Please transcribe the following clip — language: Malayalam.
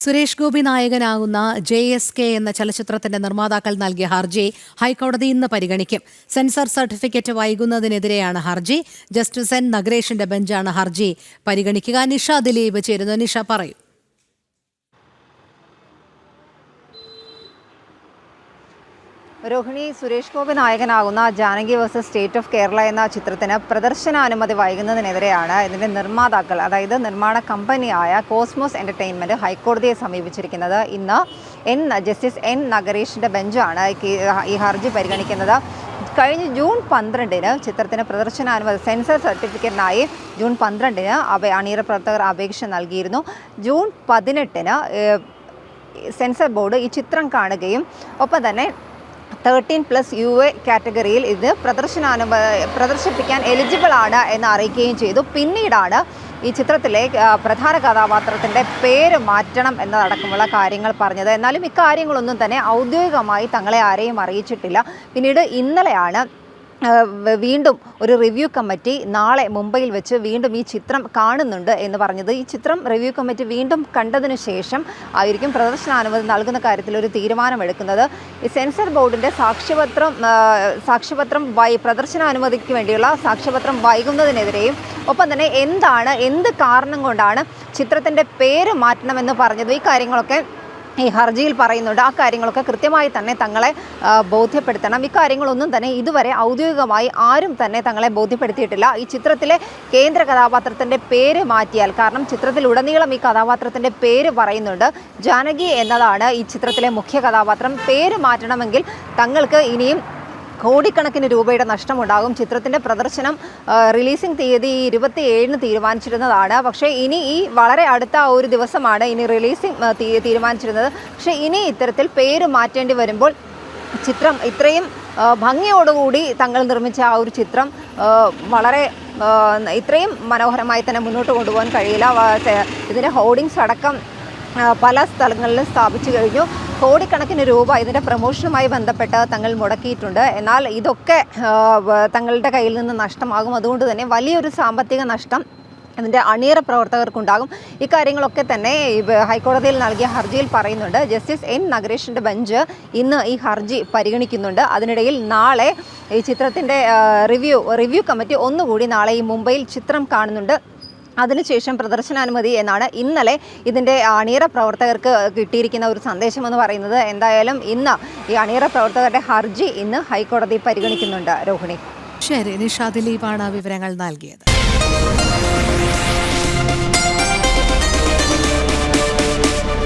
സുരേഷ് ഗോപി നായകനാകുന്ന JSK എന്ന ചലച്ചിത്രത്തിന്റെ നിർമ്മാതാക്കൾ നൽകിയ ഹർജി ഹൈക്കോടതി ഇന്ന് പരിഗണിക്കും. സെൻസർ സർട്ടിഫിക്കറ്റ് വൈകുന്നതിനെതിരെയാണ് ഹർജി. ജസ്റ്റിസ് N നഗരേഷിന്റെ ബെഞ്ചാണ് ഹർജി പരിഗണിക്കുക. നിഷ ദിലീപ് ചേരുന്നു. നിഷ, പറയൂ. രോഹിണി, സുരേഷ് ഗോപി നായകനാകുന്ന Janaki versus state of Kerala എന്ന ചിത്രത്തിന് പ്രദർശനാനുമതി വൈകുന്നതിനെതിരെയാണ് ഇതിൻ്റെ നിർമ്മാതാക്കൾ, അതായത് നിർമ്മാണ കമ്പനിയായ കോസ്മോസ് എൻ്റർടൈൻമെൻറ്റ് ഹൈക്കോടതിയെ സമീപിച്ചിരിക്കുന്നത്. ഇന്ന് ജസ്റ്റിസ് N നഗരേഷിൻ്റെ ബെഞ്ചാണ് ഈ ഹർജി പരിഗണിക്കുന്നത്. കഴിഞ്ഞ ജൂൺ 12-ന് ചിത്രത്തിന് പ്രദർശനാനുമതി സെൻസർ സർട്ടിഫിക്കറ്റിനായി ജൂൺ 12-ന് അണിയറ പ്രവർത്തകർ അപേക്ഷ നൽകിയിരുന്നു. ജൂൺ 18-ന് സെൻസർ ബോർഡ് ഈ ചിത്രം കാണുകയും ഒപ്പം തന്നെ 13+ UA കാറ്റഗറിയിൽ ഇത് പ്രദർശിപ്പിക്കാൻ എലിജിബിൾ ആണ് എന്ന് അറിയിക്കുകയും ചെയ്തു. പിന്നീടാണ് ഈ ചിത്രത്തിലെ പ്രധാന കഥാപാത്രത്തിൻ്റെ പേര് മാറ്റണം എന്നതടക്കമുള്ള കാര്യങ്ങൾ പറഞ്ഞത്. എന്നാലും ഇക്കാര്യങ്ങളൊന്നും തന്നെ ഔദ്യോഗികമായി തങ്ങളെ ആരെയും അറിയിച്ചിട്ടില്ല. പിന്നീട് ഇന്നലെയാണ് വീണ്ടും ഒരു റിവ്യൂ കമ്മിറ്റി നാളെ മുംബൈയിൽ വെച്ച് വീണ്ടും ഈ ചിത്രം കാണുന്നുണ്ട് എന്ന് പറഞ്ഞത്. ഈ ചിത്രം റിവ്യൂ കമ്മിറ്റി വീണ്ടും കണ്ടതിന് ശേഷം ആയിരിക്കും പ്രദർശനാനുമതി നൽകുന്ന കാര്യത്തിൽ ഒരു തീരുമാനമെടുക്കുന്നത്. ഈ സെൻസർ ബോർഡിൻ്റെ സാക്ഷ്യപത്രം പ്രദർശനാനുമതിക്ക് വേണ്ടിയുള്ള സാക്ഷ്യപത്രം വൈകുന്നതിനെതിരെയും ഒപ്പം തന്നെ എന്ത് കാരണം കൊണ്ടാണ് ചിത്രത്തിൻ്റെ പേര് മാറ്റണമെന്ന് പറഞ്ഞത്, ഈ കാര്യങ്ങളൊക്കെ ഈ ഹർജിയിൽ പറയുന്നുണ്ട്. ആ കാര്യങ്ങളൊക്കെ കൃത്യമായി തന്നെ തങ്ങളെ ബോധ്യപ്പെടുത്തണം. ഇക്കാര്യങ്ങളൊന്നും തന്നെ ഇതുവരെ ഔദ്യോഗികമായി ആരും തന്നെ തങ്ങളെ ബോധ്യപ്പെടുത്തിയിട്ടില്ല. ഈ ചിത്രത്തിലെ കേന്ദ്ര കഥാപാത്രത്തിൻ്റെ പേര് മാറ്റിയാൽ, കാരണം ചിത്രത്തിലുടനീളം ഈ കഥാപാത്രത്തിൻ്റെ പേര് പറയുന്നുണ്ട്, ജാനകി എന്നതാണ് ഈ ചിത്രത്തിലെ മുഖ്യ കഥാപാത്രം. പേര് മാറ്റണമെങ്കിൽ തങ്ങൾക്ക് ഇനിയും കോടിക്കണക്കിന് രൂപയുടെ നഷ്ടമുണ്ടാകും. ചിത്രത്തിൻ്റെ പ്രദർശനം റിലീസിംഗ് തീയതി 27-ന് തീരുമാനിച്ചിരുന്നതാണ്. പക്ഷേ ഇനി ഈ വളരെ അടുത്ത ഒരു ദിവസമാണ് ഇനി റിലീസിംഗ് തീരുമാനിച്ചിരുന്നത്. പക്ഷേ ഇനി ഇത്തരത്തിൽ പേര് മാറ്റേണ്ടി വരുമ്പോൾ ചിത്രം ഇത്രയും ഭംഗിയോടുകൂടി തങ്ങൾ നിർമ്മിച്ച ആ ഒരു ചിത്രം വളരെ ഇത്രയും മനോഹരമായി തന്നെ മുന്നോട്ട് കൊണ്ടുപോകാൻ കഴിയില്ല. ഇതിൻ്റെ ഹോർഡിങ്സ് അടക്കം പല സ്ഥലങ്ങളിലും സ്ഥാപിച്ചു കഴിഞ്ഞു. കോടിക്കണക്കിന് രൂപ ഇതിൻ്റെ പ്രമോഷനുമായി ബന്ധപ്പെട്ട് തങ്ങൾ മുടക്കിയിട്ടുണ്ട്. എന്നാൽ ഇതൊക്കെ തങ്ങളുടെ കയ്യിൽ നിന്ന് നഷ്ടമാകും. അതുകൊണ്ട് തന്നെ വലിയൊരു സാമ്പത്തിക നഷ്ടം ഇതിൻ്റെ അണിയറ പ്രവർത്തകർക്കുണ്ടാകും. ഇക്കാര്യങ്ങളൊക്കെ തന്നെ ഹൈക്കോടതിയിൽ നൽകിയ ഹർജിയിൽ പറയുന്നുണ്ട്. ജസ്റ്റിസ് N നഗരേഷിൻ്റെ ബെഞ്ച് ഇന്ന് ഈ ഹർജി പരിഗണിക്കുന്നുണ്ട്. അതിനിടയിൽ നാളെ ഈ ചിത്രത്തിൻ്റെ റിവ്യൂ കമ്മിറ്റി ഒന്നുകൂടി നാളെ ഈ മുംബൈയിൽ ചിത്രം കാണുന്നുണ്ട്. അതിനുശേഷം പ്രദർശനാനുമതി എന്നാണ് ഇന്നലെ ഇതിൻ്റെ അണിയറ പ്രവർത്തകർക്ക് കിട്ടിയിരിക്കുന്ന ഒരു സന്ദേശമെന്ന് പറയുന്നത്. എന്തായാലും ഇന്ന് ഈ അണിയറ പ്രവർത്തകരുടെ ഹർജി ഇന്ന് ഹൈക്കോടതി പരിഗണിക്കുന്നുണ്ട്. രോഹിണി, ശരി. നിഷ ദിലീപാണ് വിവരങ്ങൾ നൽകിയത്.